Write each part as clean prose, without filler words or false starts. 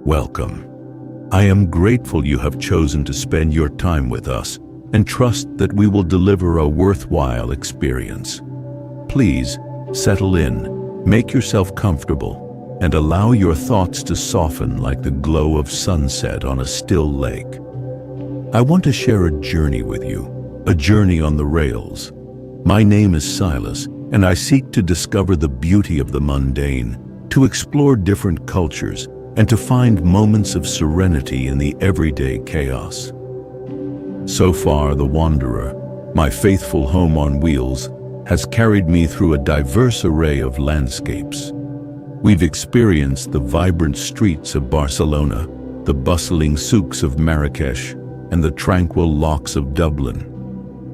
welcome. I am grateful you have chosen to spend your time with us and trust that we will deliver a worthwhile experience. Please settle in, make yourself comfortable, and allow your thoughts to soften like the glow of sunset on a still lake. I want to share a journey with you, a journey on the rails. My name is Silas, and I seek to discover the beauty of the mundane, to explore different cultures, and to find moments of serenity in the everyday chaos. So far, the wanderer, my faithful home on wheels, has carried me through a diverse array of landscapes. We've experienced the vibrant streets of Barcelona, the bustling souks of Marrakesh, and the tranquil lochs of Dublin.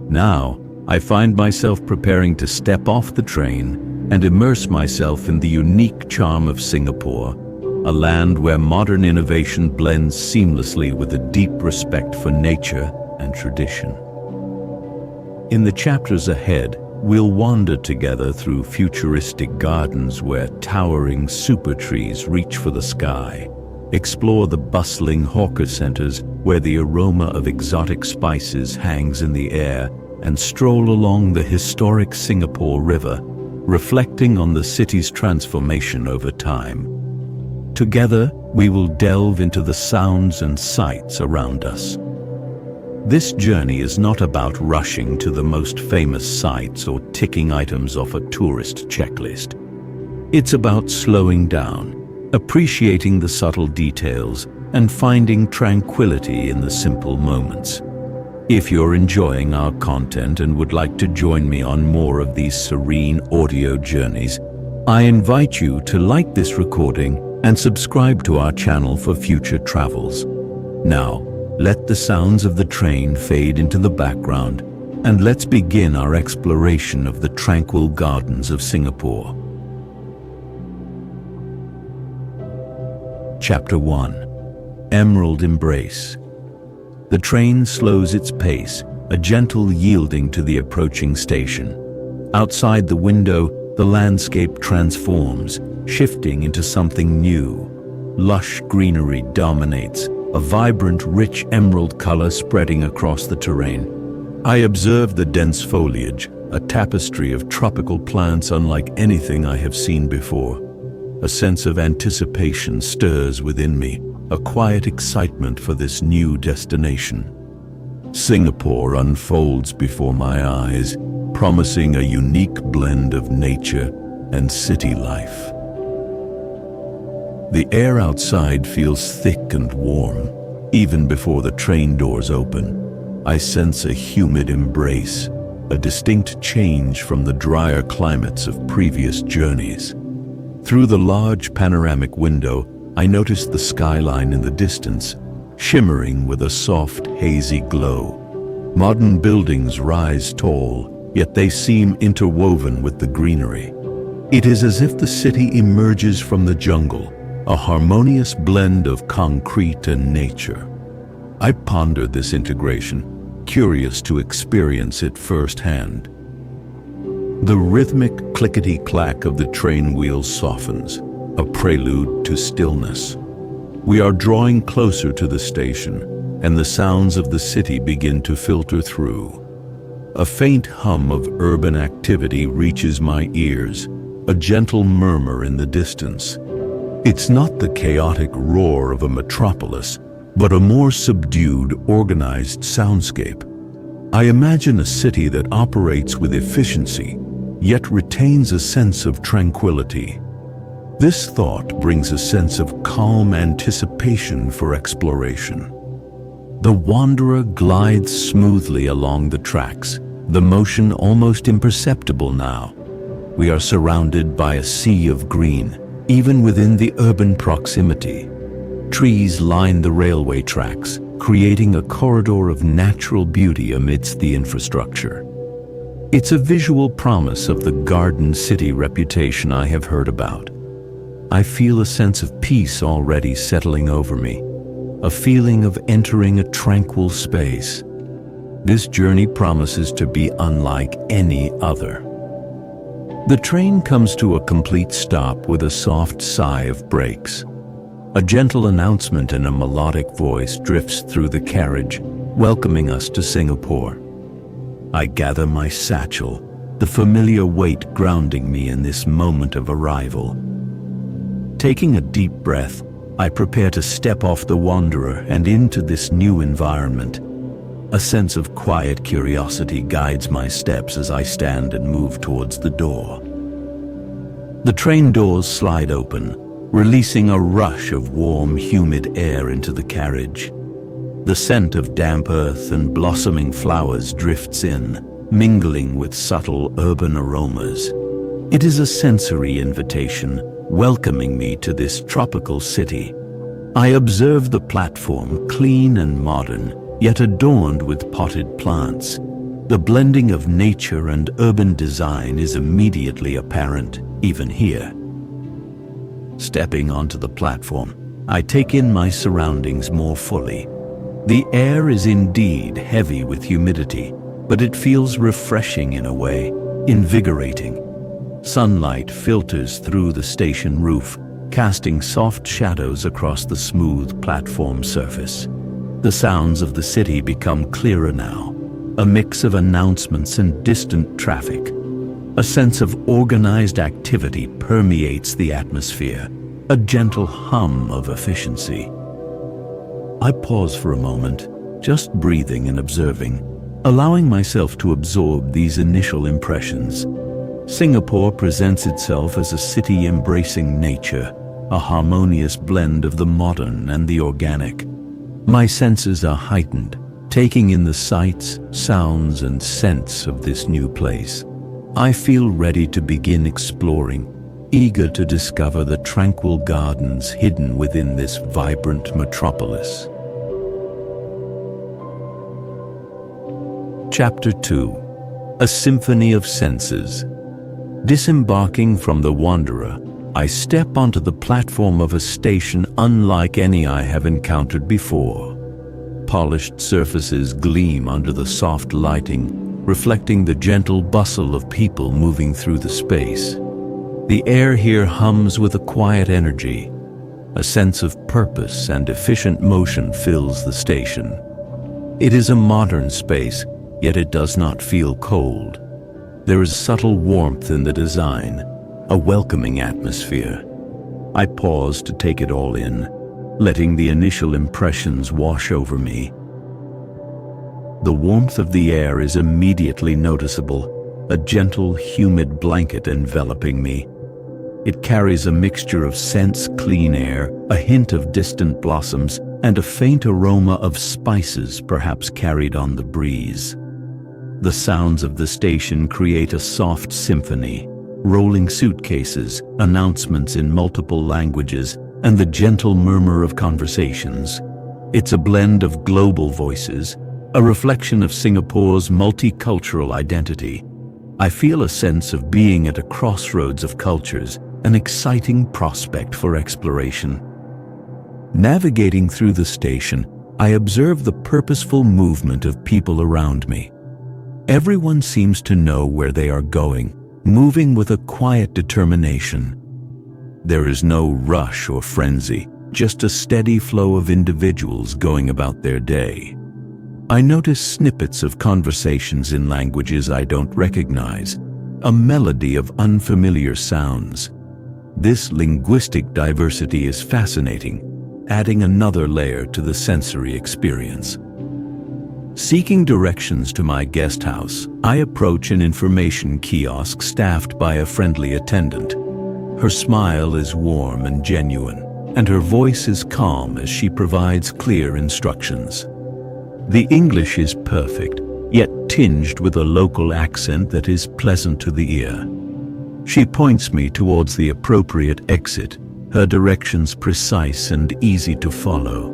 Now, I find myself preparing to step off the train and immerse myself in the unique charm of Singapore, a land where modern innovation blends seamlessly with a deep respect for nature and tradition. In the chapters ahead, we'll wander together through futuristic gardens where towering super trees reach for the sky, explore the bustling hawker centers where the aroma of exotic spices hangs in the air, and stroll along the historic Singapore River, reflecting on the city's transformation over time. Together, we will delve into the sounds and sights around us. This journey is not about rushing to the most famous sites or ticking items off a tourist checklist. It's about slowing down, appreciating the subtle details, and finding tranquility in the simple moments. If you're enjoying our content and would like to join me on more of these serene audio journeys, I invite you to like this recording and subscribe to our channel for future travels. Now, let the sounds of the train fade into the background, and let's begin our exploration of the Tranquil Gardens of Singapore. Chapter 1. Emerald Embrace. The train slows its pace, a gentle yielding to the approaching station. Outside the window, the landscape transforms, shifting into something new. Lush greenery dominates, a vibrant, rich emerald color spreading across the terrain. I observe the dense foliage, a tapestry of tropical plants unlike anything I have seen before. A sense of anticipation stirs within me, a quiet excitement for this new destination. Singapore unfolds before my eyes, promising a unique blend of nature and city life. The air outside feels thick and warm. Even before the train doors open, I sense a humid embrace, a distinct change from the drier climates of previous journeys. Through the large panoramic window, I notice the skyline in the distance, shimmering with a soft, hazy glow. Modern buildings rise tall, yet they seem interwoven with the greenery. It is as if the city emerges from the jungle, a harmonious blend of concrete and nature. I ponder this integration, curious to experience it firsthand. The rhythmic clickety-clack of the train wheels softens, a prelude to stillness. We are drawing closer to the station, and the sounds of the city begin to filter through. A faint hum of urban activity reaches my ears, a gentle murmur in the distance. It's not the chaotic roar of a metropolis, but a more subdued, organized soundscape. I imagine a city that operates with efficiency, yet retains a sense of tranquility. This thought brings a sense of calm anticipation for exploration. The wanderer glides smoothly along the tracks, the motion almost imperceptible now. We are surrounded by a sea of green, even within the urban proximity. Trees line the railway tracks, creating a corridor of natural beauty amidst the infrastructure. It's a visual promise of the garden city reputation I have heard about. I feel a sense of peace already settling over me, a feeling of entering a tranquil space. This journey promises to be unlike any other. The train comes to a complete stop with a soft sigh of brakes. A gentle announcement in a melodic voice drifts through the carriage, welcoming us to Singapore. I gather my satchel, the familiar weight grounding me in this moment of arrival. Taking a deep breath, I prepare to step off the Wanderer and into this new environment. A sense of quiet curiosity guides my steps as I stand and move towards the door. The train doors slide open, releasing a rush of warm, humid air into the carriage. The scent of damp earth and blossoming flowers drifts in, mingling with subtle urban aromas. It is a sensory invitation, welcoming me to this tropical city. I observe the platform, clean and modern, yet adorned with potted plants. The blending of nature and urban design is immediately apparent, even here. Stepping onto the platform, I take in my surroundings more fully. The air is indeed heavy with humidity, but it feels refreshing in a way, invigorating. Sunlight filters through the station roof, casting soft shadows across the smooth platform surface. The sounds of the city become clearer now, a mix of announcements and distant traffic. A sense of organized activity permeates the atmosphere, a gentle hum of efficiency. I pause for a moment, just breathing and observing, allowing myself to absorb these initial impressions. Singapore presents itself as a city embracing nature, a harmonious blend of the modern and the organic. My senses are heightened, taking in the sights, sounds, and scents of this new place. I feel ready to begin exploring, eager to discover the tranquil gardens hidden within this vibrant metropolis. Chapter 2. A Symphony of Senses. Disembarking from the Wanderer, I step onto the platform of a station unlike any I have encountered before. Polished surfaces gleam under the soft lighting, reflecting the gentle bustle of people moving through the space. The air here hums with a quiet energy. A sense of purpose and efficient motion fills the station. It is a modern space, yet it does not feel cold. There is subtle warmth in the design, a welcoming atmosphere. I pause to take it all in, letting the initial impressions wash over me. The warmth of the air is immediately noticeable, a gentle, humid blanket enveloping me. It carries a mixture of scents, clean air, a hint of distant blossoms, and a faint aroma of spices perhaps carried on the breeze. The sounds of the station create a soft symphony, rolling suitcases, announcements in multiple languages, and the gentle murmur of conversations. It's a blend of global voices, a reflection of Singapore's multicultural identity. I feel a sense of being at a crossroads of cultures, an exciting prospect for exploration. Navigating through the station, I observe the purposeful movement of people around me. Everyone seems to know where they are going, moving with a quiet determination. There is no rush or frenzy, just a steady flow of individuals going about their day. I notice snippets of conversations in languages I don't recognize, a melody of unfamiliar sounds. This linguistic diversity is fascinating, adding another layer to the sensory experience. Seeking directions to my guest house, I approach an information kiosk staffed by a friendly attendant. Her smile is warm and genuine, and her voice is calm as she provides clear instructions. The English is perfect, yet tinged with a local accent that is pleasant to the ear. She points me towards the appropriate exit, her directions precise and easy to follow.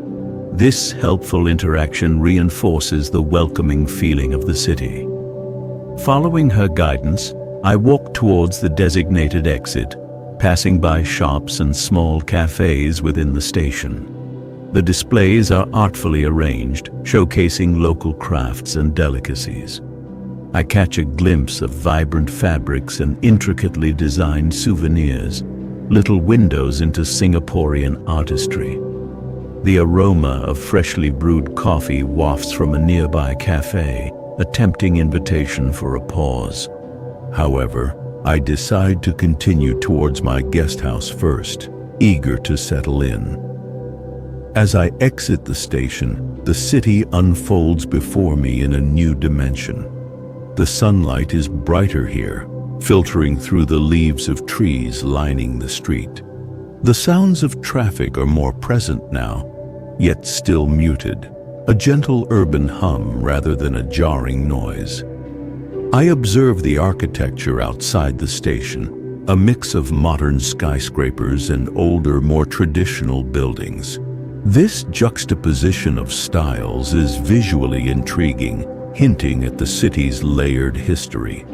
This helpful interaction reinforces the welcoming feeling of the city. Following her guidance, I walk towards the designated exit, passing by shops and small cafes within the station. The displays are artfully arranged, showcasing local crafts and delicacies. I catch a glimpse of vibrant fabrics and intricately designed souvenirs. little windows into Singaporean artistry. The aroma of freshly brewed coffee wafts from a nearby cafe, a tempting invitation for a pause. However, I decide to continue towards my guest house first, eager to settle in. As I exit the station, the city unfolds before me in a new dimension. The sunlight is brighter here, filtering through the leaves of trees lining the street. The sounds of traffic are more present now, yet still muted, a gentle urban hum rather than a jarring noise. I observe the architecture outside the station, a mix of modern skyscrapers and older, more traditional buildings. This juxtaposition of styles is visually intriguing, hinting at the city's layered history.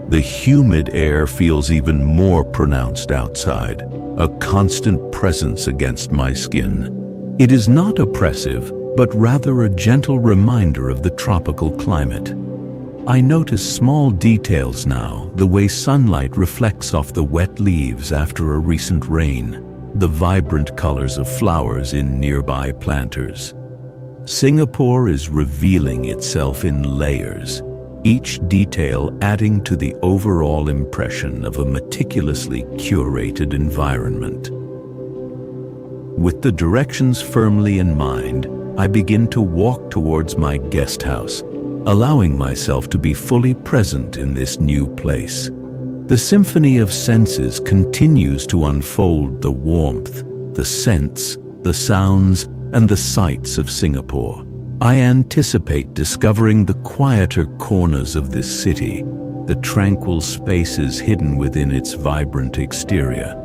The humid air feels even more pronounced outside, a constant presence against my skin. It is not oppressive, but rather a gentle reminder of the tropical climate. I notice small details now, the way sunlight reflects off the wet leaves after a recent rain, the vibrant colors of flowers in nearby planters. Singapore is revealing itself in layers, each detail adding to the overall impression of a meticulously curated environment. With the directions firmly in mind, I begin to walk towards my guest house, allowing myself to be fully present in this new place. The symphony of senses continues to unfold: the warmth, the scents, the sounds, and the sights of Singapore. I anticipate discovering the quieter corners of this city, the tranquil spaces hidden within its vibrant exterior.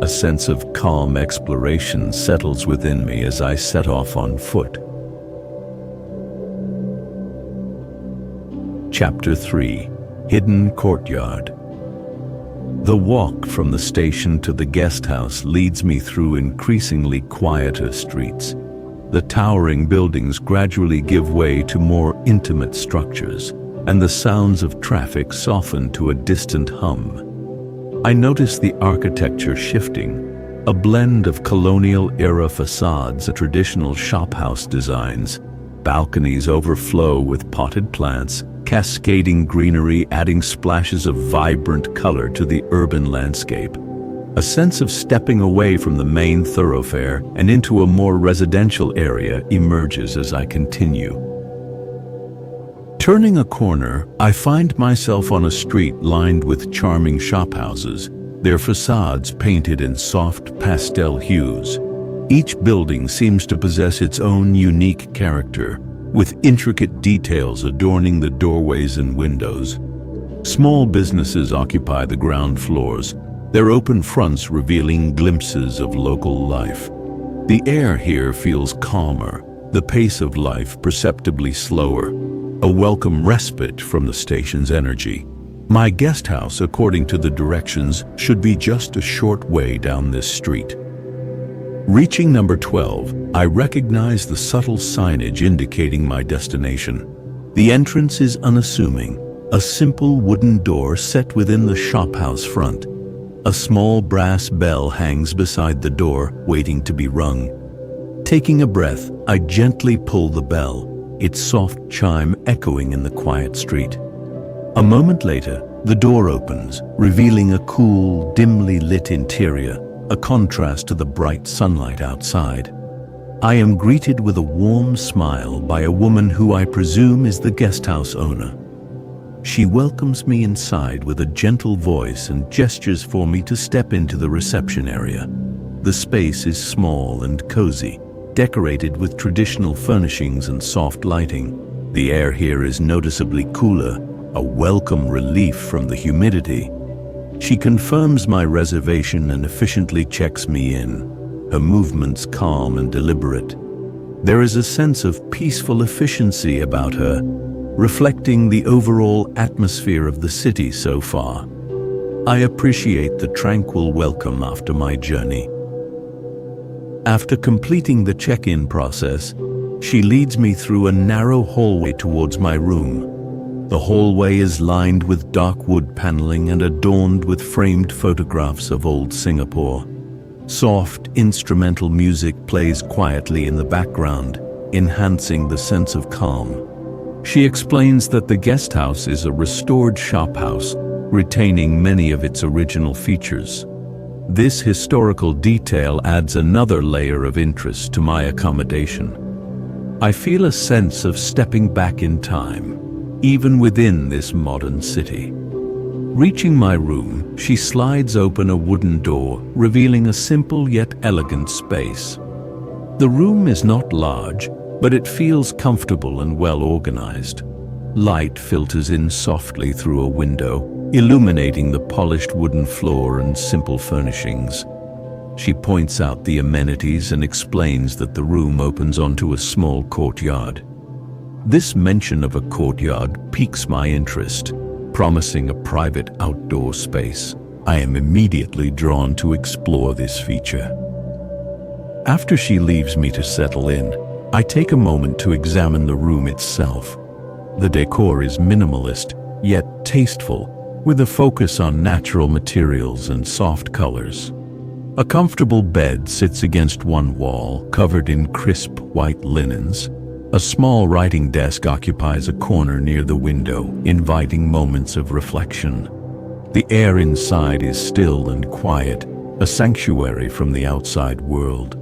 A sense of calm exploration settles within me as I set off on foot. Chapter 3: Hidden Courtyard. The walk from the station to the guest house leads me through increasingly quieter streets. The towering buildings gradually give way to more intimate structures, and the sounds of traffic soften to a distant hum. I notice the architecture shifting, a blend of colonial-era facades and traditional shophouse designs. Balconies overflow with potted plants, cascading greenery adding splashes of vibrant color to the urban landscape. A sense of stepping away from the main thoroughfare and into a more residential area emerges as I continue. Turning a corner, I find myself on a street lined with charming shophouses, their facades painted in soft pastel hues. Each building seems to possess its own unique character, with intricate details adorning the doorways and windows. Small businesses occupy the ground floors, their open fronts revealing glimpses of local life. The air here feels calmer, the pace of life perceptibly slower, a welcome respite from the station's energy. My guest house, according to the directions, should be just a short way down this street. Reaching number 12, I recognize the subtle signage indicating my destination. The entrance is unassuming, a simple wooden door set within the shophouse front. A small brass bell hangs beside the door, waiting to be rung. Taking a breath, I gently pull the bell, its soft chime echoing in the quiet street. A moment later, the door opens, revealing a cool, dimly lit interior, a contrast to the bright sunlight outside. I am greeted with a warm smile by a woman who I presume is the guest house owner. She welcomes me inside with a gentle voice and gestures for me to step into the reception area. The space is small and cozy, decorated with traditional furnishings and soft lighting. The air here is noticeably cooler, a welcome relief from the humidity. She confirms my reservation and efficiently checks me in, her movements calm and deliberate. There is a sense of peaceful efficiency about her, reflecting the overall atmosphere of the city so far. I appreciate the tranquil welcome after my journey. After completing the check-in process, she leads me through a narrow hallway towards my room. The hallway is lined with dark wood paneling and adorned with framed photographs of old Singapore. Soft instrumental music plays quietly in the background, enhancing the sense of calm. She explains that the guest house is a restored shophouse, retaining many of its original features. This historical detail adds another layer of interest to my accommodation. I feel a sense of stepping back in time, even within this modern city. Reaching my room, she slides open a wooden door, revealing a simple yet elegant space. The room is not large, but it feels comfortable and well organized. Light filters in softly through a window, illuminating the polished wooden floor and simple furnishings. She points out the amenities and explains that the room opens onto a small courtyard. This mention of a courtyard piques my interest, promising a private outdoor space. I am immediately drawn to explore this feature. After she leaves me to settle in, I take a moment to examine the room itself. The decor is minimalist, yet tasteful, with a focus on natural materials and soft colors. A comfortable bed sits against one wall, covered in crisp white linens. A small writing desk occupies a corner near the window, inviting moments of reflection. The air inside is still and quiet, a sanctuary from the outside world.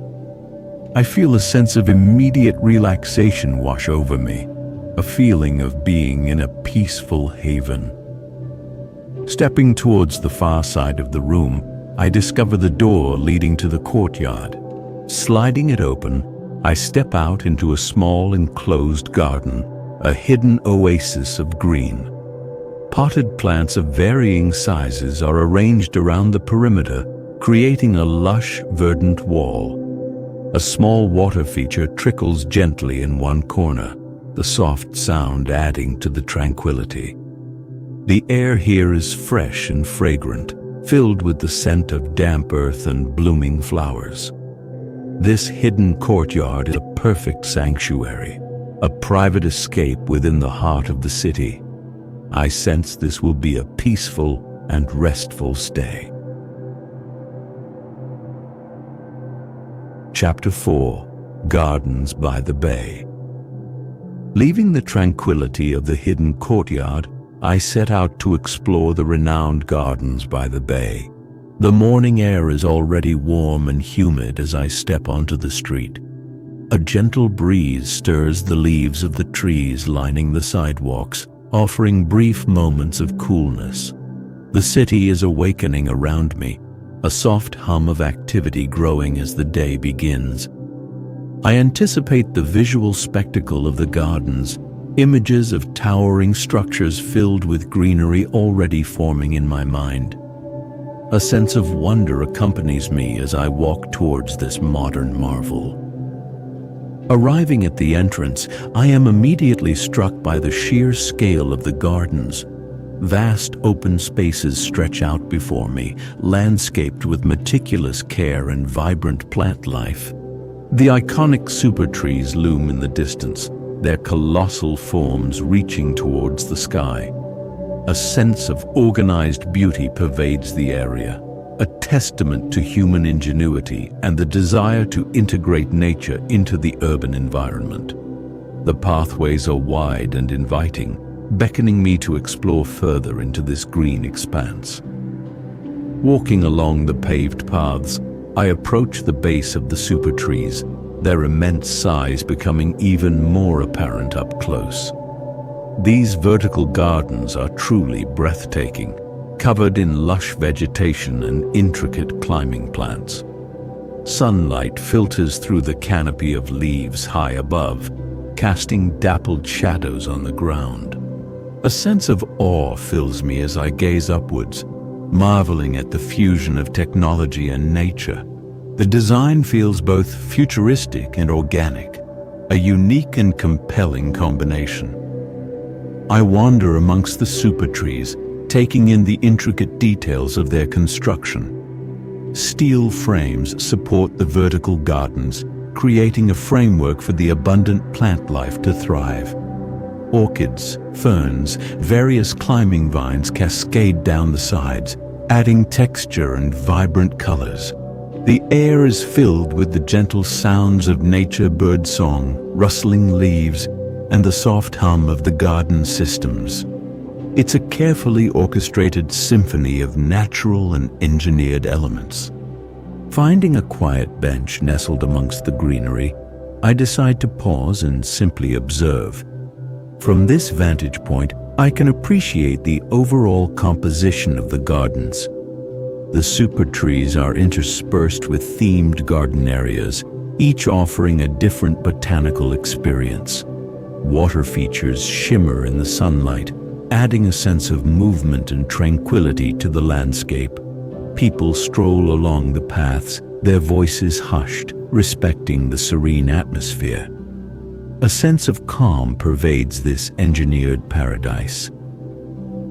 I feel a sense of immediate relaxation wash over me, a feeling of being in a peaceful haven. Stepping towards the far side of the room, I discover the door leading to the courtyard. Sliding it open, I step out into a small enclosed garden, a hidden oasis of green. Potted plants of varying sizes are arranged around the perimeter, creating a lush, verdant wall. A small water feature trickles gently in one corner, the soft sound adding to the tranquility. The air here is fresh and fragrant, filled with the scent of damp earth and blooming flowers. This hidden courtyard is a perfect sanctuary, a private escape within the heart of the city. I sense this will be a peaceful and restful stay. Chapter 4: Gardens by the Bay. Leaving the tranquility of the hidden courtyard, I set out to explore the renowned gardens by the bay. The morning air is already warm and humid as I step onto the street. A gentle breeze stirs the leaves of the trees lining the sidewalks, offering brief moments of coolness. The city is awakening around me, a soft hum of activity growing as the day begins. I anticipate the visual spectacle of the gardens, images of towering structures filled with greenery already forming in my mind. A sense of wonder accompanies me as I walk towards this modern marvel. Arriving at the entrance, I am immediately struck by the sheer scale of the gardens. Vast open spaces stretch out before me, landscaped with meticulous care and vibrant plant life. The iconic super trees loom in the distance, their colossal forms reaching towards the sky. A sense of organized beauty pervades the area, a testament to human ingenuity and the desire to integrate nature into the urban environment. The pathways are wide and inviting, beckoning me to explore further into this green expanse. Walking along the paved paths, I approach the base of the super trees, their immense size becoming even more apparent up close. These vertical gardens are truly breathtaking, covered in lush vegetation and intricate climbing plants. Sunlight filters through the canopy of leaves high above, casting dappled shadows on the ground. A sense of awe fills me as I gaze upwards, marveling at the fusion of technology and nature. The design feels both futuristic and organic, a unique and compelling combination. I wander amongst the super trees, taking in the intricate details of their construction. Steel frames support the vertical gardens, creating a framework for the abundant plant life to thrive. Orchids, ferns, various climbing vines cascade down the sides, adding texture and vibrant colors. The air is filled with the gentle sounds of nature birdsong, rustling leaves, and the soft hum of the garden systems. It's a carefully orchestrated symphony of natural and engineered elements. Finding a quiet bench nestled amongst the greenery, I decide to pause and simply observe. From this vantage point, I can appreciate the overall composition of the gardens. The super trees are interspersed with themed garden areas, each offering a different botanical experience. Water features shimmer in the sunlight, adding a sense of movement and tranquility to the landscape. People stroll along the paths, their voices hushed, respecting the serene atmosphere. A sense of calm pervades this engineered paradise.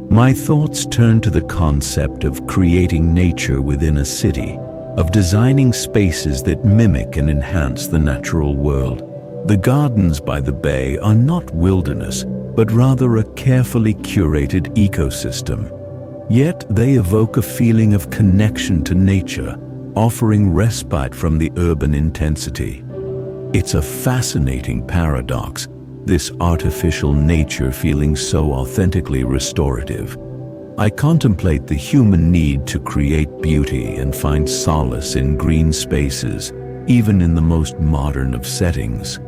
My thoughts turn to the concept of creating nature within a city, of designing spaces that mimic and enhance the natural world. The gardens by the bay are not wilderness, but rather a carefully curated ecosystem. Yet they evoke a feeling of connection to nature, offering respite from the urban intensity. It's a fascinating paradox, this artificial nature feeling so authentically restorative. I contemplate the human need to create beauty and find solace in green spaces, even in the most modern of settings.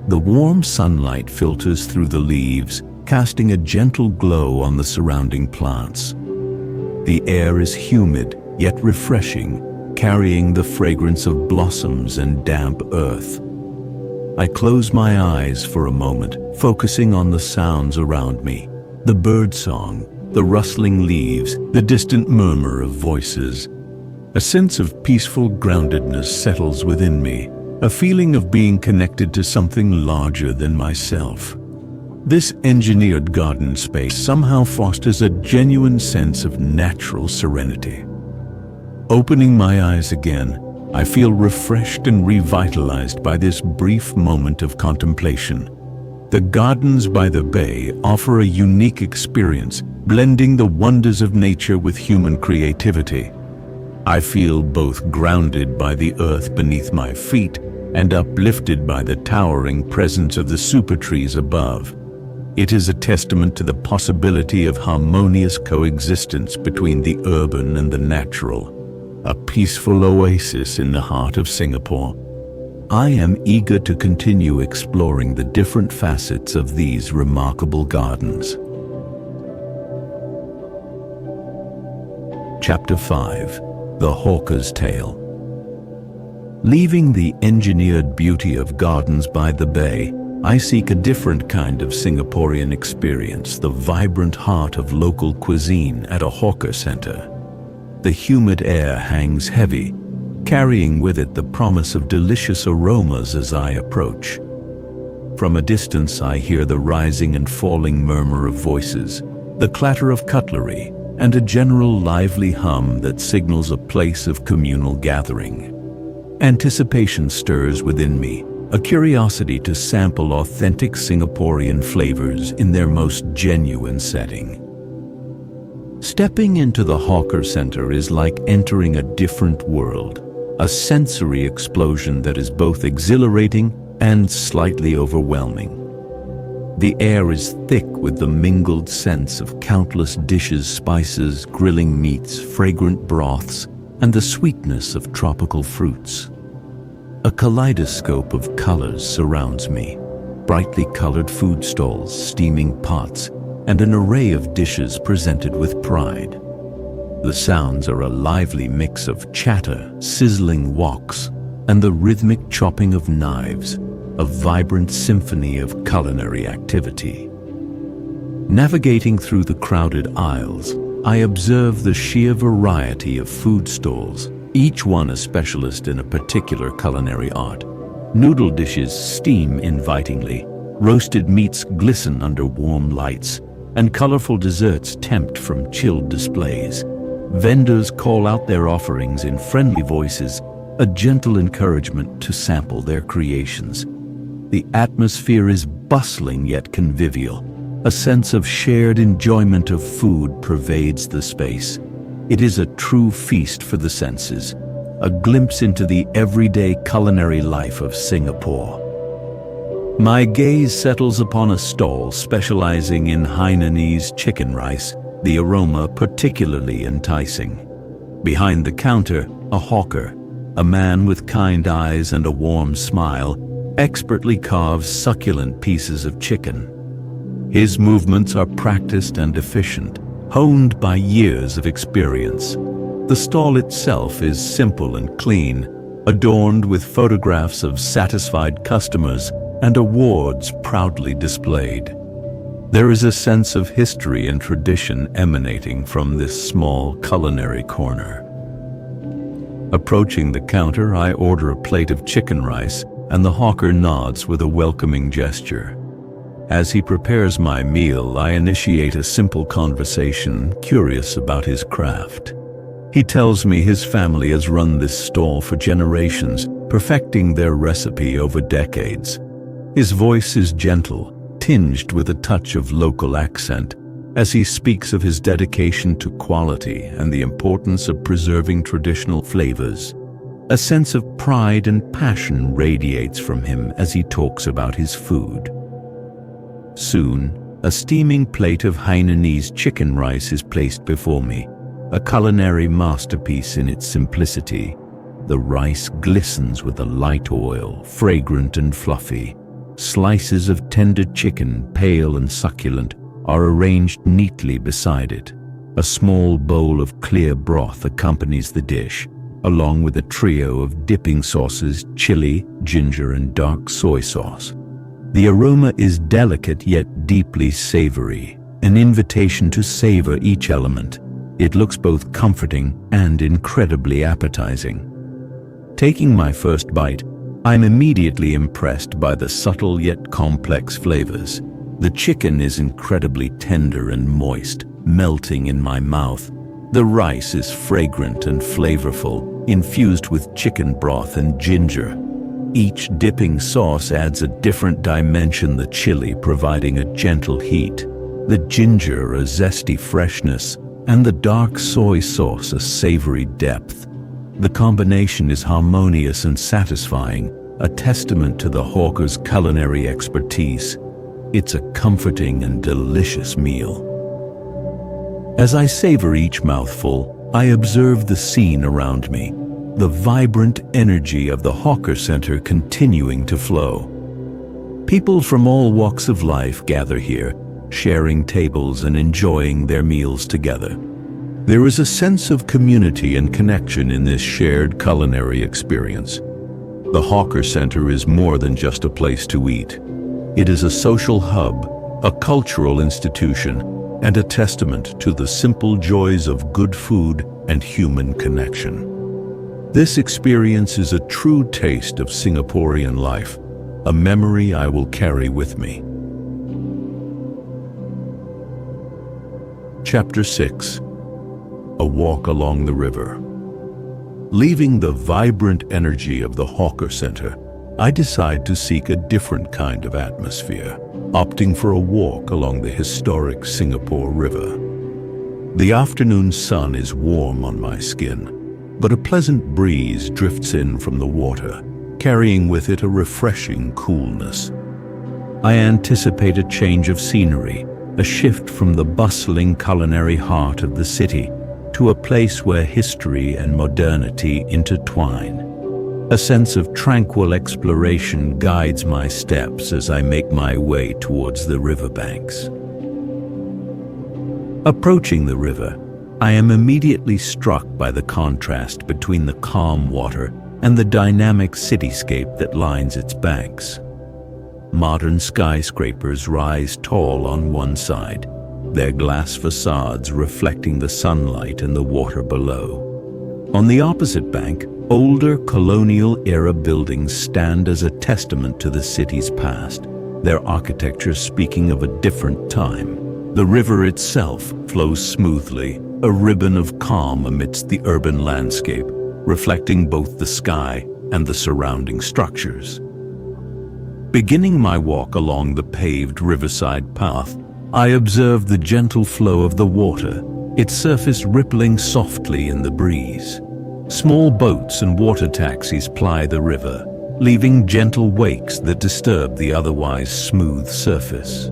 The warm sunlight filters through the leaves, casting a gentle glow on the surrounding plants. The air is humid, yet refreshing, carrying the fragrance of blossoms and damp earth. I close my eyes for a moment, focusing on the sounds around me. The birdsong, the rustling leaves, the distant murmur of voices. A sense of peaceful groundedness settles within me, a feeling of being connected to something larger than myself. This engineered garden space somehow fosters a genuine sense of natural serenity. Opening my eyes again, I feel refreshed and revitalized by this brief moment of contemplation. The gardens by the bay offer a unique experience, blending the wonders of nature with human creativity. I feel both grounded by the earth beneath my feet and uplifted by the towering presence of the super trees above. It is a testament to the possibility of harmonious coexistence between the urban and the natural, a peaceful oasis in the heart of Singapore. I am eager to continue exploring the different facets of these remarkable gardens. Chapter 5: The Hawker's Tale. Leaving the engineered beauty of gardens by the bay, I seek a different kind of Singaporean experience, the vibrant heart of local cuisine at a hawker center. The humid air hangs heavy, carrying with it the promise of delicious aromas as I approach. From a distance I hear the rising and falling murmur of voices, the clatter of cutlery, and a general lively hum that signals a place of communal gathering. Anticipation stirs within me, a curiosity to sample authentic Singaporean flavors in their most genuine setting. Stepping into the hawker center is like entering a different world, a sensory explosion that is both exhilarating and slightly overwhelming. The air is thick with the mingled scents of countless dishes, spices, grilling meats, fragrant broths, and the sweetness of tropical fruits. A kaleidoscope of colors surrounds me, brightly colored food stalls, steaming pots, and an array of dishes presented with pride. The sounds are a lively mix of chatter, sizzling woks, and the rhythmic chopping of knives, a vibrant symphony of culinary activity. Navigating through the crowded aisles, I observe the sheer variety of food stalls, each one a specialist in a particular culinary art. Noodle dishes steam invitingly, roasted meats glisten under warm lights, and colorful desserts tempt from chilled displays. Vendors call out their offerings in friendly voices, a gentle encouragement to sample their creations. The atmosphere is bustling yet convivial. A sense of shared enjoyment of food pervades the space. It is a true feast for the senses, a glimpse into the everyday culinary life of Singapore. My gaze settles upon a stall specializing in Hainanese chicken rice, the aroma particularly enticing. Behind the counter, a hawker, a man with kind eyes and a warm smile, expertly carves succulent pieces of chicken. His movements are practiced and efficient, honed by years of experience. The stall itself is simple and clean, adorned with photographs of satisfied customers and awards proudly displayed. There is a sense of history and tradition emanating from this small culinary corner. Approaching the counter, I order a plate of chicken rice, and the hawker nods with a welcoming gesture. As he prepares my meal, I initiate a simple conversation, curious about his craft. He tells me his family has run this stall for generations, perfecting their recipe over decades. His voice is gentle, tinged with a touch of local accent, as he speaks of his dedication to quality and the importance of preserving traditional flavors. A sense of pride and passion radiates from him as he talks about his food. Soon, a steaming plate of Hainanese chicken rice is placed before me, a culinary masterpiece in its simplicity. The rice glistens with a light oil, fragrant and fluffy. Slices of tender chicken, pale and succulent, are arranged neatly beside it. A small bowl of clear broth accompanies the dish, along with a trio of dipping sauces, chili, ginger, and dark soy sauce. The aroma is delicate yet deeply savory, an invitation to savor each element. It looks both comforting and incredibly appetizing. Taking my first bite, I'm immediately impressed by the subtle yet complex flavors. The chicken is incredibly tender and moist, melting in my mouth. The rice is fragrant and flavorful, infused with chicken broth and ginger. Each dipping sauce adds a different dimension, the chili providing a gentle heat, the ginger a zesty freshness, and the dark soy sauce a savory depth. The combination is harmonious and satisfying, a testament to the hawker's culinary expertise. It's a comforting and delicious meal. As I savor each mouthful, I observe the scene around me, the vibrant energy of the hawker center continuing to flow. People from all walks of life gather here, sharing tables and enjoying their meals together. There is a sense of community and connection in this shared culinary experience. The hawker center is more than just a place to eat. It is a social hub, a cultural institution, and a testament to the simple joys of good food and human connection. This experience is a true taste of Singaporean life, a memory I will carry with me. Chapter 6. A walk along the river. Leaving the vibrant energy of the hawker center, I decide to seek a different kind of atmosphere, opting for a walk along the historic Singapore River. The afternoon sun is warm on my skin, but a pleasant breeze drifts in from the water, carrying with it a refreshing coolness. I anticipate a change of scenery, a shift from the bustling culinary heart of the city to a place where history and modernity intertwine. A sense of tranquil exploration guides my steps as I make my way towards the riverbanks. Approaching the river, I am immediately struck by the contrast between the calm water and the dynamic cityscape that lines its banks. Modern skyscrapers rise tall on one side, their glass facades reflecting the sunlight and the water below. On the opposite bank, older colonial-era buildings stand as a testament to the city's past, their architecture speaking of a different time. The river itself flows smoothly, a ribbon of calm amidst the urban landscape, reflecting both the sky and the surrounding structures. Beginning my walk along the paved riverside path, I observed the gentle flow of the water, its surface rippling softly in the breeze. Small boats and water taxis ply the river, leaving gentle wakes that disturb the otherwise smooth surface.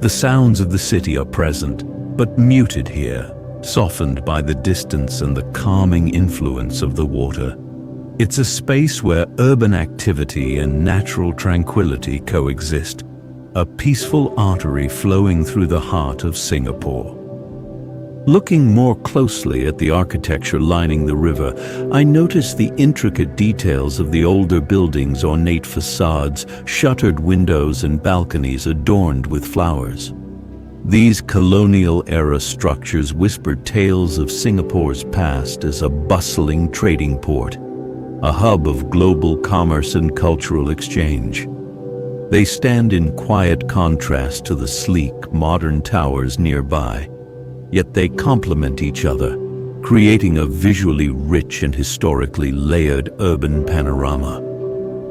The sounds of the city are present, but muted here, softened by the distance and the calming influence of the water. It's a space where urban activity and natural tranquility coexist, a peaceful artery flowing through the heart of Singapore. Looking more closely at the architecture lining the river, I noticed the intricate details of the older buildings' ornate facades, shuttered windows and balconies adorned with flowers. These colonial-era structures whispered tales of Singapore's past as a bustling trading port, a hub of global commerce and cultural exchange. They stand in quiet contrast to the sleek, modern towers nearby, yet they complement each other, creating a visually rich and historically layered urban panorama.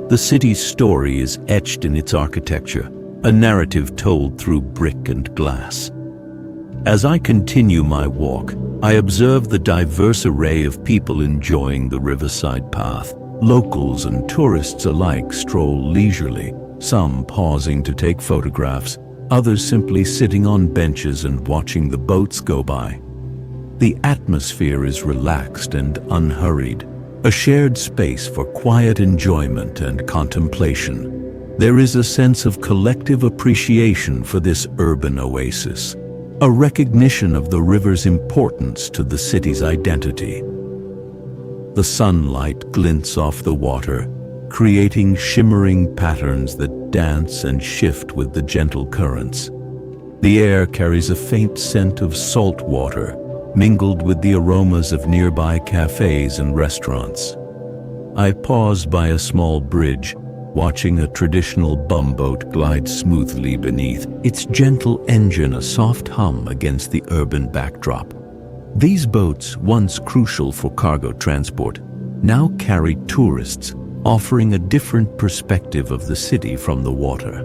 The city's story is etched in its architecture, a narrative told through brick and glass. As I continue my walk, I observe the diverse array of people enjoying the riverside path. Locals and tourists alike stroll leisurely, some pausing to take photographs, others simply sitting on benches and watching the boats go by. The atmosphere is relaxed and unhurried, a shared space for quiet enjoyment and contemplation. There is a sense of collective appreciation for this urban oasis, a recognition of the river's importance to the city's identity. The sunlight glints off the water, creating shimmering patterns that dance and shift with the gentle currents. The air carries a faint scent of salt water, mingled with the aromas of nearby cafes and restaurants. I pause by a small bridge, watching a traditional bumboat glide smoothly beneath, its gentle engine a soft hum against the urban backdrop. These boats, once crucial for cargo transport, now carry tourists, offering a different perspective of the city from the water.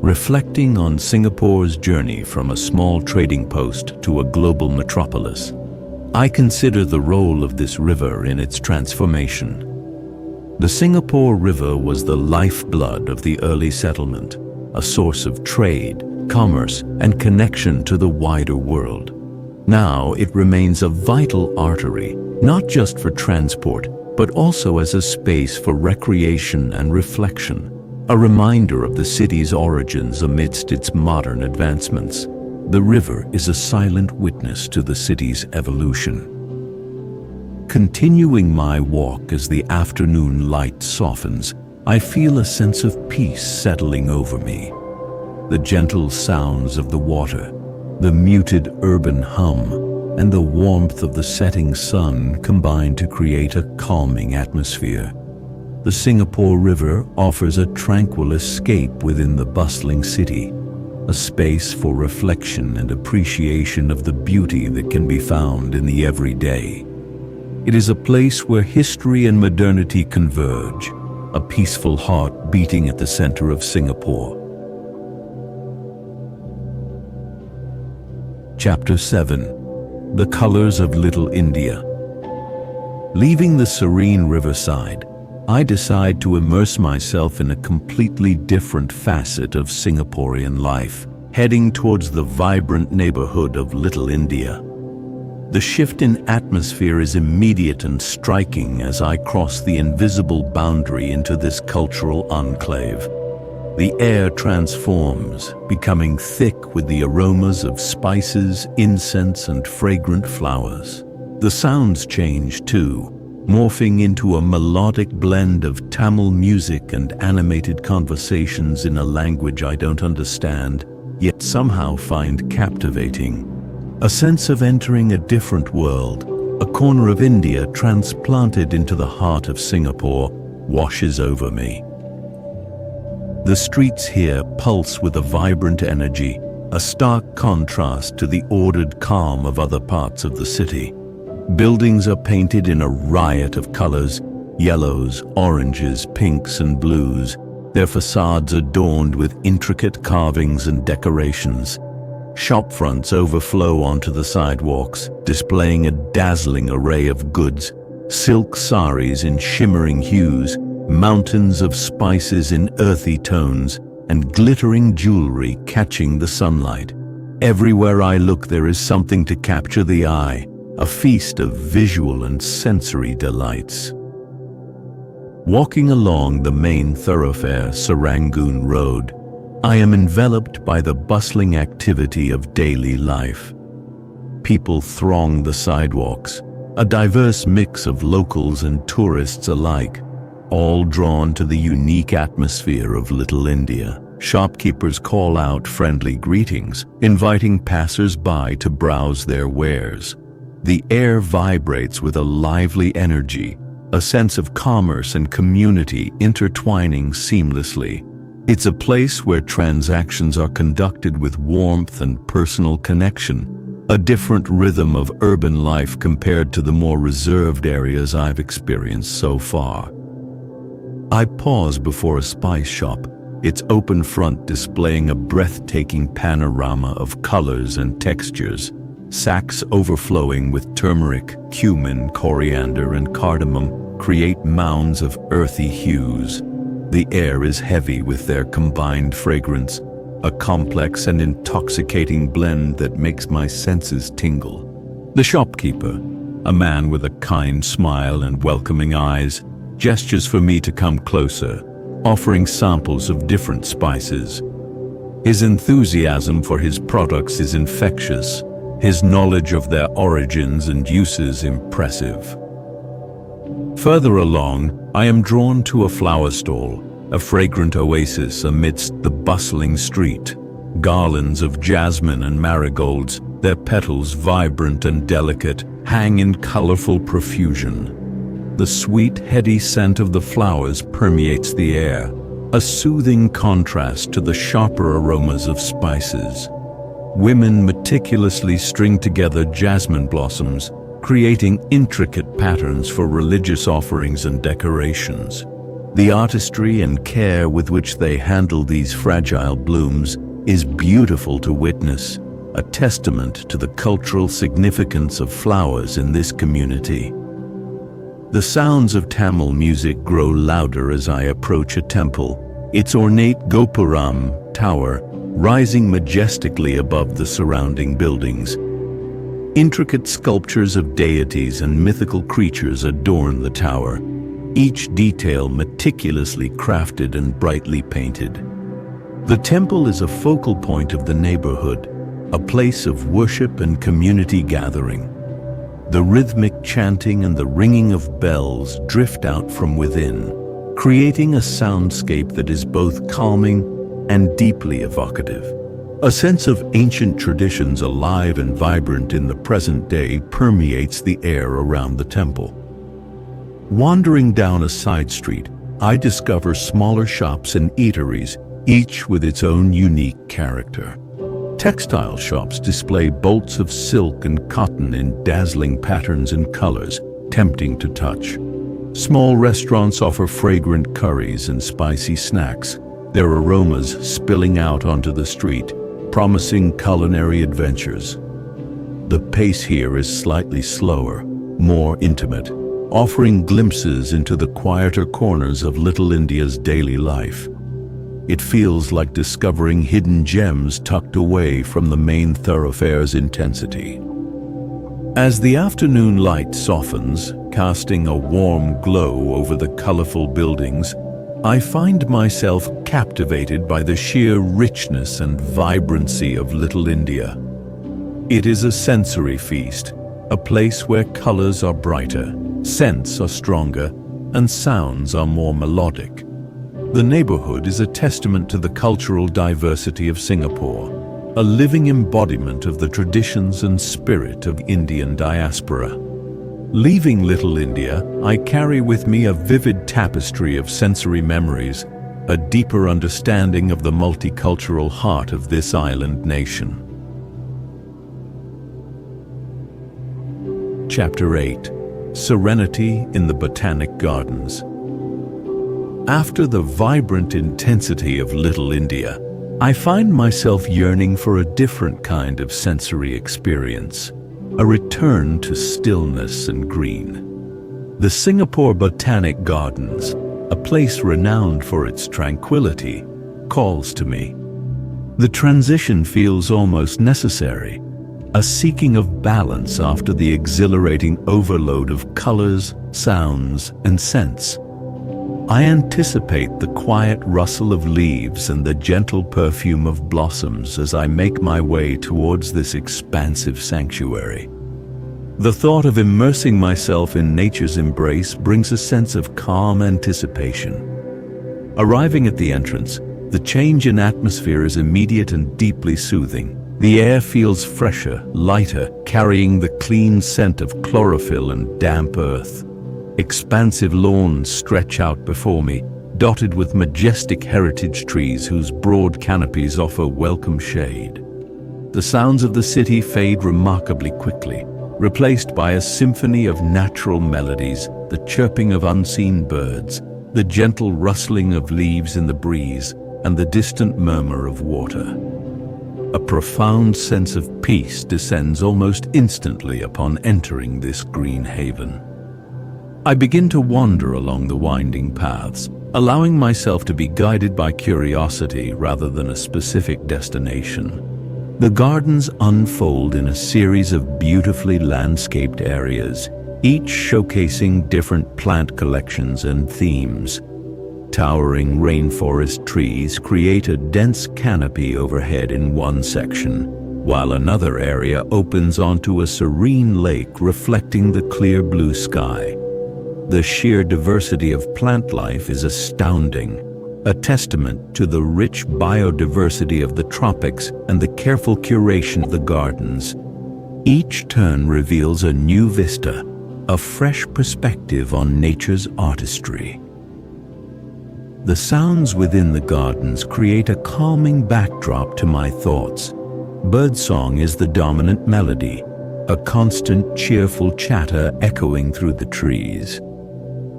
Reflecting on Singapore's journey from a small trading post to a global metropolis, I consider the role of this river in its transformation. The Singapore River was the lifeblood of the early settlement, a source of trade, commerce, and connection to the wider world. Now it remains a vital artery, not just for transport, but also as a space for recreation and reflection, a reminder of the city's origins amidst its modern advancements. The river is a silent witness to the city's evolution. Continuing my walk as the afternoon light softens, I feel a sense of peace settling over me. The gentle sounds of the water, the muted urban hum, and the warmth of the setting sun combine to create a calming atmosphere. The Singapore River offers a tranquil escape within the bustling city, a space for reflection and appreciation of the beauty that can be found in the everyday. It is a place where history and modernity converge, a peaceful heart beating at the center of Singapore. Chapter 7. The Colors of Little India. Leaving the serene riverside, I decide to immerse myself in a completely different facet of Singaporean life, heading towards the vibrant neighborhood of Little India. The shift in atmosphere is immediate and striking as I cross the invisible boundary into this cultural enclave. The air transforms, becoming thick with the aromas of spices, incense, and fragrant flowers. The sounds change too, morphing into a melodic blend of Tamil music and animated conversations in a language I don't understand, yet somehow find captivating. A sense of entering a different world, a corner of India transplanted into the heart of Singapore, washes over me. The streets here pulse with a vibrant energy, a stark contrast to the ordered calm of other parts of the city. Buildings are painted in a riot of colors, yellows, oranges, pinks, and blues. their facades adorned with intricate carvings and decorations. Shop fronts overflow onto the sidewalks, displaying a dazzling array of goods, silk saris in shimmering hues, mountains of spices in earthy tones, and glittering jewelry catching the sunlight. Everywhere I look, there is something to capture the eye, a feast of visual and sensory delights. Walking along the main thoroughfare, Serangoon Road, I am enveloped by the bustling activity of daily life. People throng the sidewalks, a diverse mix of locals and tourists alike, all drawn to the unique atmosphere of Little India. Shopkeepers call out friendly greetings, inviting passers-by to browse their wares. The air vibrates with a lively energy, a sense of commerce and community intertwining seamlessly. It's a place where transactions are conducted with warmth and personal connection, a different rhythm of urban life compared to the more reserved areas I've experienced so far. I pause before a spice shop, its open front displaying a breathtaking panorama of colors and textures, sacks overflowing with turmeric, cumin, coriander, and cardamom create mounds of earthy hues. The air is heavy with their combined fragrance, a complex and intoxicating blend that makes my senses tingle. The shopkeeper, a man with a kind smile and welcoming eyes, gestures for me to come closer, offering samples of different spices. His enthusiasm for his products is infectious, his knowledge of their origins and uses impressive. Further along, I am drawn to a flower stall, a fragrant oasis amidst the bustling street. Garlands of jasmine and marigolds, their petals vibrant and delicate, hang in colorful profusion. The sweet, heady scent of the flowers permeates the air, a soothing contrast to the sharper aromas of spices. Women meticulously string together jasmine blossoms, creating intricate patterns for religious offerings and decorations. The artistry and care with which they handle these fragile blooms is beautiful to witness, a testament to the cultural significance of flowers in this community. The sounds of Tamil music grow louder as I approach a temple, its ornate Gopuram tower rising majestically above the surrounding buildings. Intricate sculptures of deities and mythical creatures adorn the tower, each detail meticulously crafted and brightly painted. The temple is a focal point of the neighborhood, a place of worship and community gathering. The rhythmic chanting and the ringing of bells drift out from within, creating a soundscape that is both calming and deeply evocative. A sense of ancient traditions alive and vibrant in the present day permeates the air around the temple. Wandering down a side street, I discover smaller shops and eateries, each with its own unique character. Textile shops display bolts of silk and cotton in dazzling patterns and colors, tempting to touch. Small restaurants offer fragrant curries and spicy snacks, their aromas spilling out onto the street, promising culinary adventures. The pace here is slightly slower, more intimate, offering glimpses into the quieter corners of Little India's daily life. It feels like discovering hidden gems tucked away from the main thoroughfare's intensity. As the afternoon light softens, casting a warm glow over the colorful buildings, I find myself captivated by the sheer richness and vibrancy of Little India. It is a sensory feast, a place where colors are brighter, scents are stronger, and sounds are more melodic. The neighborhood is a testament to the cultural diversity of Singapore, a living embodiment of the traditions and spirit of Indian diaspora. Leaving Little India, I carry with me a vivid tapestry of sensory memories, a deeper understanding of the multicultural heart of this island nation. Chapter 8: Serenity in the Botanic Gardens. After the vibrant intensity of Little India, I find myself yearning for a different kind of sensory experience, a return to stillness and green. The Singapore Botanic Gardens, a place renowned for its tranquility, calls to me. The transition feels almost necessary, a seeking of balance after the exhilarating overload of colors, sounds, and scents. I anticipate the quiet rustle of leaves and the gentle perfume of blossoms as I make my way towards this expansive sanctuary. The thought of immersing myself in nature's embrace brings a sense of calm anticipation. Arriving at the entrance, the change in atmosphere is immediate and deeply soothing. The air feels fresher, lighter, carrying the clean scent of chlorophyll and damp earth. Expansive lawns stretch out before me, dotted with majestic heritage trees whose broad canopies offer welcome shade. The sounds of the city fade remarkably quickly, replaced by a symphony of natural melodies, the chirping of unseen birds, the gentle rustling of leaves in the breeze, and the distant murmur of water. A profound sense of peace descends almost instantly upon entering this green haven. I begin to wander along the winding paths, allowing myself to be guided by curiosity rather than a specific destination. The gardens unfold in a series of beautifully landscaped areas, each showcasing different plant collections and themes. Towering rainforest trees create a dense canopy overhead in one section, while another area opens onto a serene lake reflecting the clear blue sky. The sheer diversity of plant life is astounding, a testament to the rich biodiversity of the tropics and the careful curation of the gardens. Each turn reveals a new vista, a fresh perspective on nature's artistry. The sounds within the gardens create a calming backdrop to my thoughts. Birdsong is the dominant melody, a constant cheerful chatter echoing through the trees.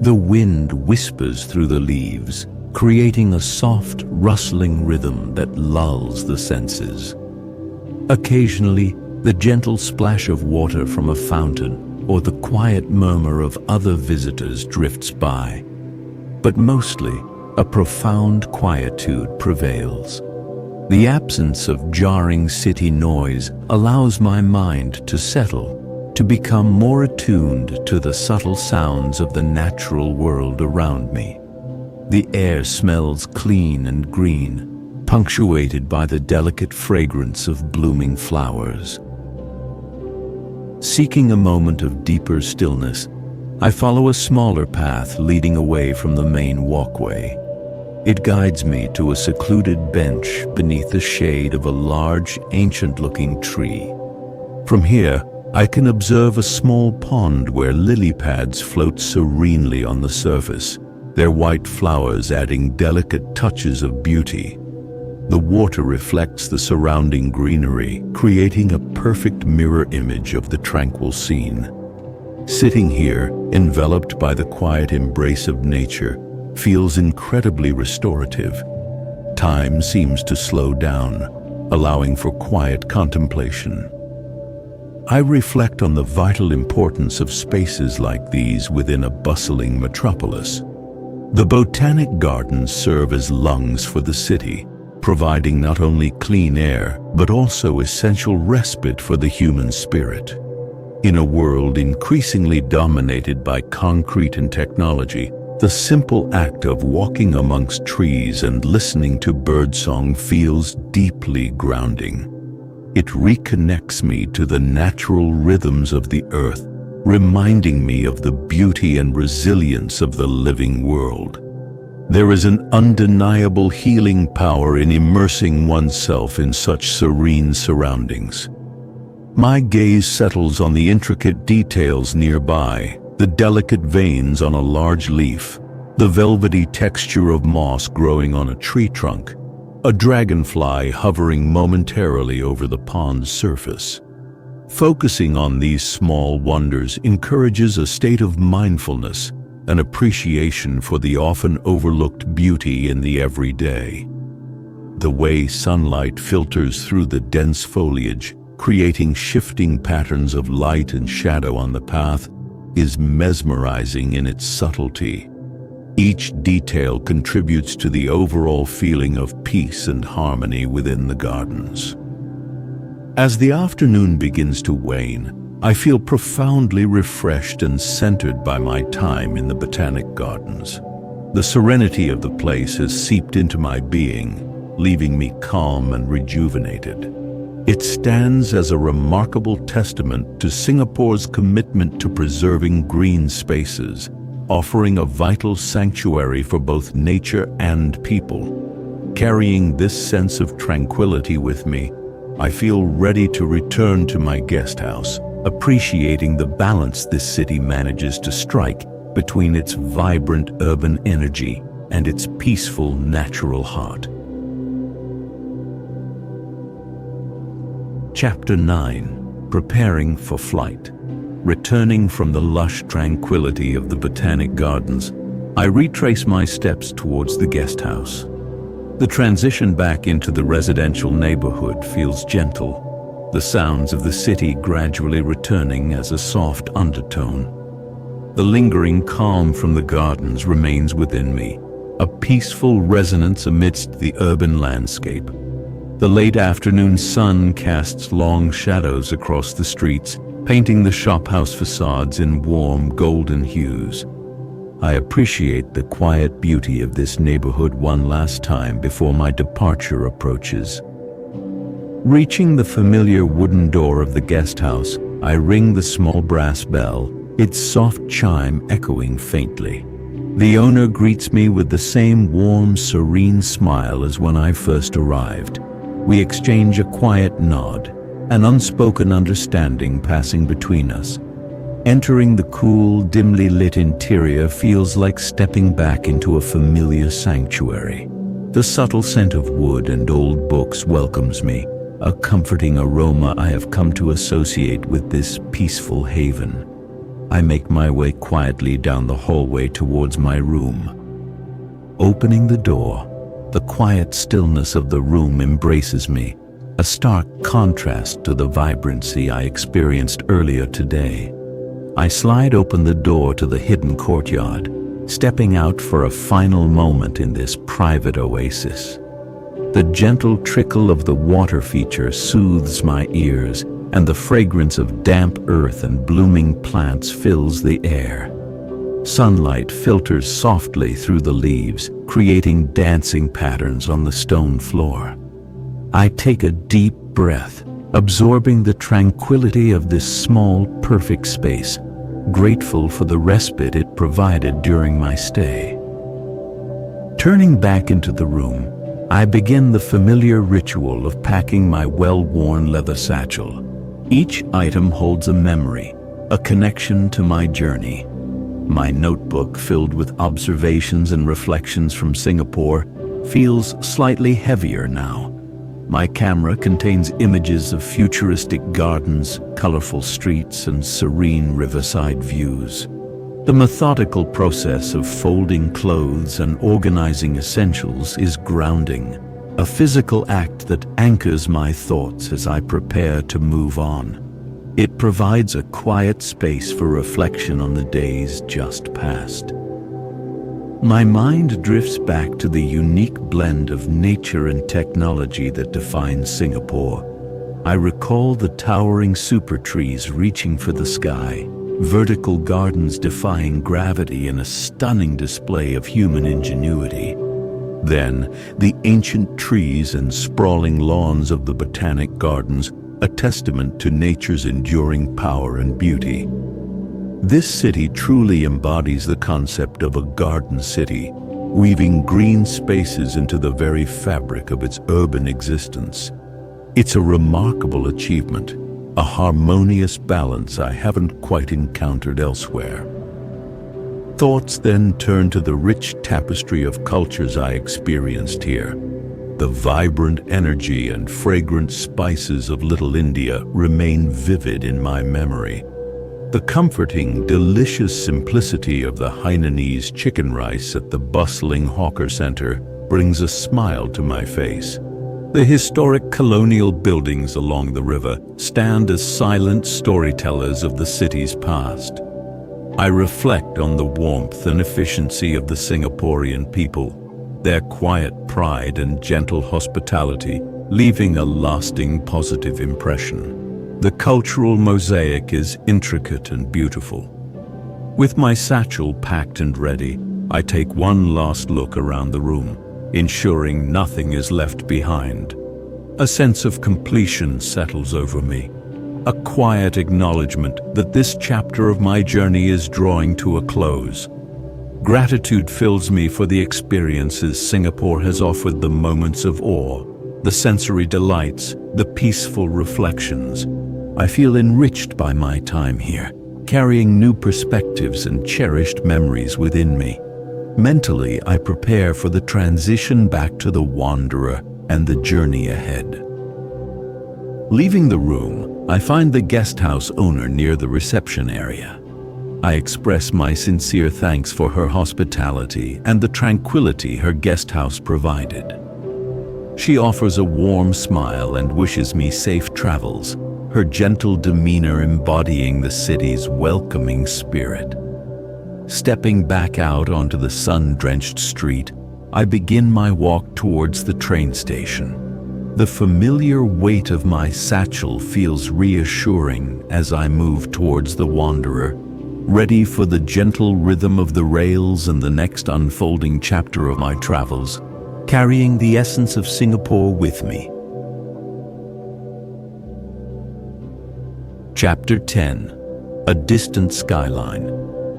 The wind whispers through the leaves, creating a soft, rustling rhythm that lulls the senses. Occasionally, the gentle splash of water from a fountain or the quiet murmur of other visitors drifts by. But mostly, a profound quietude prevails. The absence of jarring city noise allows my mind to settle, to become more attuned to the subtle sounds of the natural world around me. The air smells clean and green, punctuated by the delicate fragrance of blooming flowers. Seeking a moment of deeper stillness, I follow a smaller path leading away from the main walkway. It guides me to a secluded bench beneath the shade of a large, ancient-looking tree. From here, I can observe a small pond where lily pads float serenely on the surface, their white flowers adding delicate touches of beauty. The water reflects the surrounding greenery, creating a perfect mirror image of the tranquil scene. Sitting here, enveloped by the quiet embrace of nature, feels incredibly restorative. Time seems to slow down, allowing for quiet contemplation. I reflect on the vital importance of spaces like these within a bustling metropolis. The Botanic Gardens serve as lungs for the city, providing not only clean air, but also essential respite for the human spirit. In a world increasingly dominated by concrete and technology, the simple act of walking amongst trees and listening to birdsong feels deeply grounding. It reconnects me to the natural rhythms of the earth, reminding me of the beauty and resilience of the living world. There is an undeniable healing power in immersing oneself in such serene surroundings. My gaze settles on the intricate details nearby, the delicate veins on a large leaf, the velvety texture of moss growing on a tree trunk, a dragonfly hovering momentarily over the pond's surface. Focusing on these small wonders encourages a state of mindfulness, an appreciation for the often overlooked beauty in the everyday. The way sunlight filters through the dense foliage, creating shifting patterns of light and shadow on the path, is mesmerizing in its subtlety. Each detail contributes to the overall feeling of peace and harmony within the gardens. As the afternoon begins to wane, I feel profoundly refreshed and centered by my time in the Botanic Gardens. The serenity of the place has seeped into my being, leaving me calm and rejuvenated. It stands as a remarkable testament to Singapore's commitment to preserving green spaces, offering a vital sanctuary for both nature and people. Carrying this sense of tranquility with me, I feel ready to return to my guest house, appreciating the balance this city manages to strike between its vibrant urban energy and its peaceful natural heart. Chapter 9. Preparing for flight. Returning from the lush tranquility of the Botanic Gardens, I retrace my steps towards the guest house. The transition back into the residential neighborhood feels gentle, the sounds of the city gradually returning as a soft undertone. The lingering calm from the gardens remains within me, a peaceful resonance amidst the urban landscape. The late afternoon sun casts long shadows across the streets, painting the shophouse facades in warm golden hues. I appreciate the quiet beauty of this neighborhood one last time before my departure approaches. Reaching the familiar wooden door of the guest house, I ring the small brass bell, its soft chime echoing faintly. The owner greets me with the same warm, serene smile as when I first arrived. We exchange a quiet nod, an unspoken understanding passing between us. Entering the cool, dimly lit interior feels like stepping back into a familiar sanctuary. The subtle scent of wood and old books welcomes me, a comforting aroma I have come to associate with this peaceful haven. I make my way quietly down the hallway towards my room. Opening the door, the quiet stillness of the room embraces me, a stark contrast to the vibrancy I experienced earlier today. I slide open the door to the hidden courtyard, stepping out for a final moment in this private oasis. The gentle trickle of the water feature soothes my ears, and the fragrance of damp earth and blooming plants fills the air. Sunlight filters softly through the leaves, creating dancing patterns on the stone floor. I take a deep breath, absorbing the tranquility of this small, perfect space, grateful for the respite it provided during my stay. Turning back into the room, I begin the familiar ritual of packing my well-worn leather satchel. Each item holds a memory, a connection to my journey. My notebook, filled with observations and reflections from Singapore, feels slightly heavier now. My camera contains images of futuristic gardens, colorful streets, and serene riverside views. The methodical process of folding clothes and organizing essentials is grounding, a physical act that anchors my thoughts as I prepare to move on. It provides a quiet space for reflection on the days just past. My mind drifts back to the unique blend of nature and technology that defines Singapore. I recall the towering super trees reaching for the sky, vertical gardens defying gravity in a stunning display of human ingenuity. Then, the ancient trees and sprawling lawns of the Botanic Gardens, a testament to nature's enduring power and beauty. This city truly embodies the concept of a garden city, weaving green spaces into the very fabric of its urban existence. It's a remarkable achievement, a harmonious balance I haven't quite encountered elsewhere. Thoughts then turn to the rich tapestry of cultures I experienced here. The vibrant energy and fragrant spices of Little India remain vivid in my memory. The comforting, delicious simplicity of the Hainanese chicken rice at the bustling hawker center brings a smile to my face. The historic colonial buildings along the river stand as silent storytellers of the city's past. I reflect on the warmth and efficiency of the Singaporean people, their quiet pride and gentle hospitality, leaving a lasting positive impression. The cultural mosaic is intricate and beautiful. With my satchel packed and ready, I take one last look around the room, ensuring nothing is left behind. A sense of completion settles over me, a quiet acknowledgement that this chapter of my journey is drawing to a close. Gratitude fills me for the experiences Singapore has offered, the moments of awe, the sensory delights, the peaceful reflections. I feel enriched by my time here, carrying new perspectives and cherished memories within me. Mentally, I prepare for the transition back to the wanderer and the journey ahead. Leaving the room, I find the guest house owner near the reception area. I express my sincere thanks for her hospitality and the tranquility her guest house provided. She offers a warm smile and wishes me safe travels, her gentle demeanor embodying the city's welcoming spirit. Stepping back out onto the sun-drenched street, I begin my walk towards the train station. The familiar weight of my satchel feels reassuring as I move towards the wanderer, ready for the gentle rhythm of the rails and the next unfolding chapter of my travels, carrying the essence of Singapore with me. Chapter 10. A distant skyline.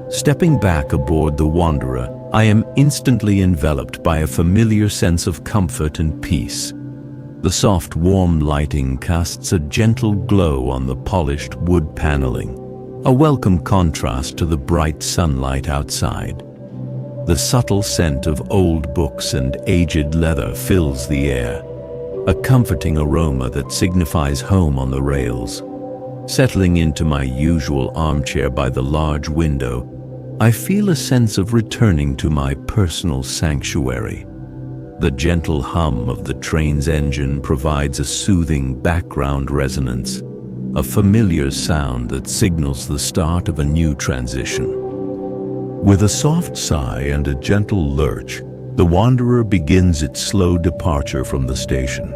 Stepping back aboard the Wanderer, I am instantly enveloped by a familiar sense of comfort and peace. The soft, warm lighting casts a gentle glow on the polished wood paneling, a welcome contrast to the bright sunlight outside. The subtle scent of old books and aged leather fills the air, a comforting aroma that signifies home on the rails. Settling into my usual armchair by the large window, I feel a sense of returning to my personal sanctuary. The gentle hum of the train's engine provides a soothing background resonance, a familiar sound that signals the start of a new transition. With a soft sigh and a gentle lurch, the Wanderer begins its slow departure from the station.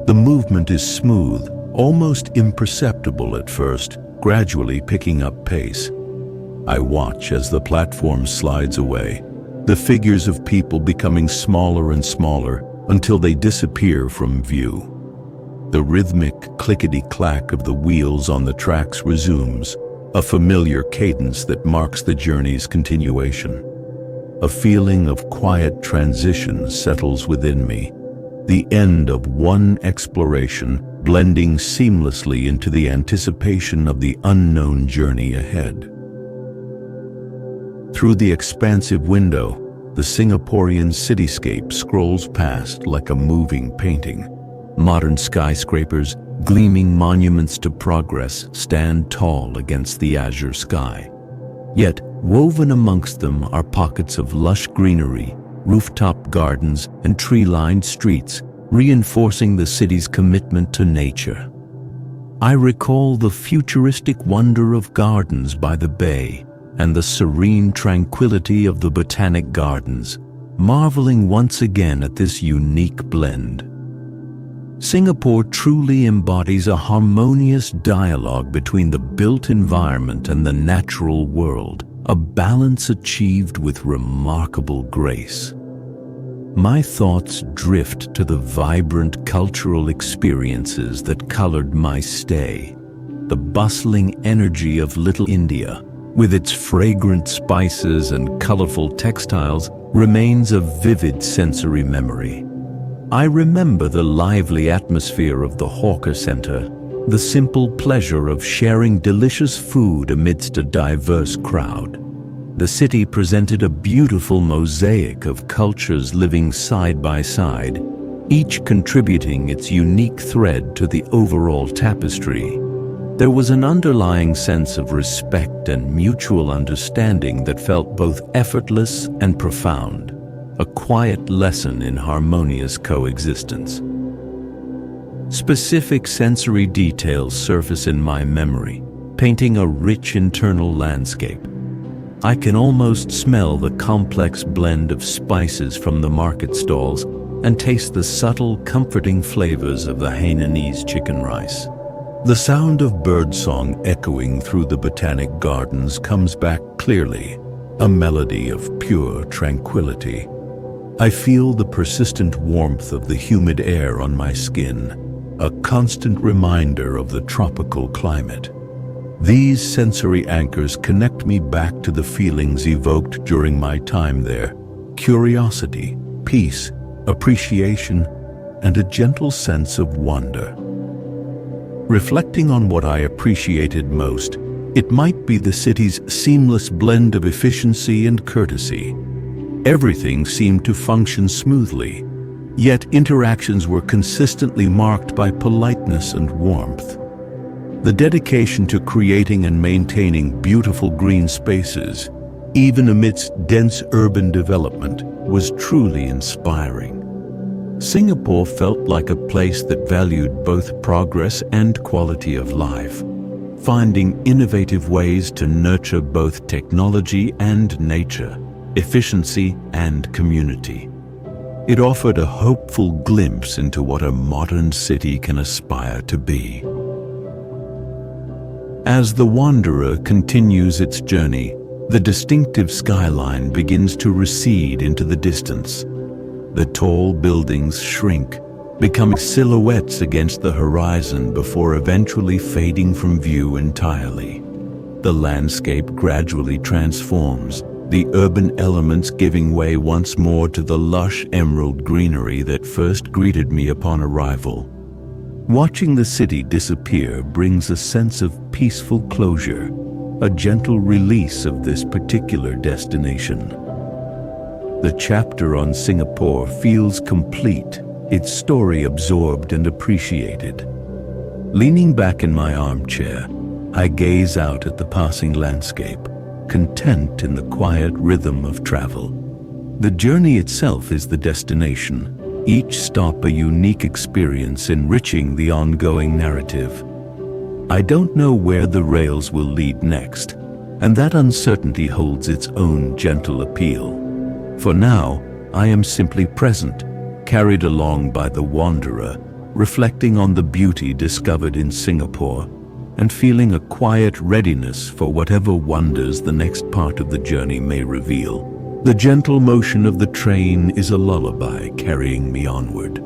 The movement is smooth, almost imperceptible at first, gradually picking up pace. I watch as the platform slides away, the figures of people becoming smaller and smaller until they disappear from view. The rhythmic clickety-clack of the wheels on the tracks resumes, a familiar cadence that marks the journey's continuation. A feeling of quiet transition settles within me, the end of one exploration blending seamlessly into the anticipation of the unknown journey ahead. Through the expansive window, the Singaporean cityscape scrolls past like a moving painting. Modern skyscrapers, gleaming monuments to progress, stand tall against the azure sky. Yet, woven amongst them are pockets of lush greenery, rooftop gardens, and tree-lined streets, reinforcing the city's commitment to nature. I recall the futuristic wonder of gardens by the bay and the serene tranquility of the Botanic Gardens, marveling once again at this unique blend. Singapore truly embodies a harmonious dialogue between the built environment and the natural world, a balance achieved with remarkable grace. My thoughts drift to the vibrant cultural experiences that colored my stay. The bustling energy of Little India, with its fragrant spices and colorful textiles, remains a vivid sensory memory. I remember the lively atmosphere of the hawker center, the simple pleasure of sharing delicious food amidst a diverse crowd. The city presented a beautiful mosaic of cultures living side by side, each contributing its unique thread to the overall tapestry. There was an underlying sense of respect and mutual understanding that felt both effortless and profound, a quiet lesson in harmonious coexistence. Specific sensory details surface in my memory, painting a rich internal landscape. I can almost smell the complex blend of spices from the market stalls and taste the subtle, comforting flavors of the Hainanese chicken rice. The sound of birdsong echoing through the Botanic Gardens comes back clearly, a melody of pure tranquility. I feel the persistent warmth of the humid air on my skin, a constant reminder of the tropical climate. These sensory anchors connect me back to the feelings evoked during my time there: curiosity, peace, appreciation, and a gentle sense of wonder. Reflecting on what I appreciated most, it might be the city's seamless blend of efficiency and courtesy. Everything seemed to function smoothly, yet interactions were consistently marked by politeness and warmth. The dedication to creating and maintaining beautiful green spaces, even amidst dense urban development, was truly inspiring. Singapore felt like a place that valued both progress and quality of life, finding innovative ways to nurture both technology and nature, efficiency and community. It offered a hopeful glimpse into what a modern city can aspire to be. As the wanderer continues its journey, the distinctive skyline begins to recede into the distance. The tall buildings shrink, becoming silhouettes against the horizon before eventually fading from view entirely. The landscape gradually transforms, the urban elements giving way once more to the lush emerald greenery that first greeted me upon arrival. Watching the city disappear brings a sense of peaceful closure, a gentle release of this particular destination. The chapter on Singapore feels complete, its story absorbed and appreciated. Leaning back in my armchair, I gaze out at the passing landscape, content in the quiet rhythm of travel. The journey itself is the destination, each stop a unique experience enriching the ongoing narrative. I don't know where the rails will lead next, and that uncertainty holds its own gentle appeal. For now, I am simply present, carried along by the wanderer, reflecting on the beauty discovered in Singapore, and feeling a quiet readiness for whatever wonders the next part of the journey may reveal. The gentle motion of the train is a lullaby carrying me onward.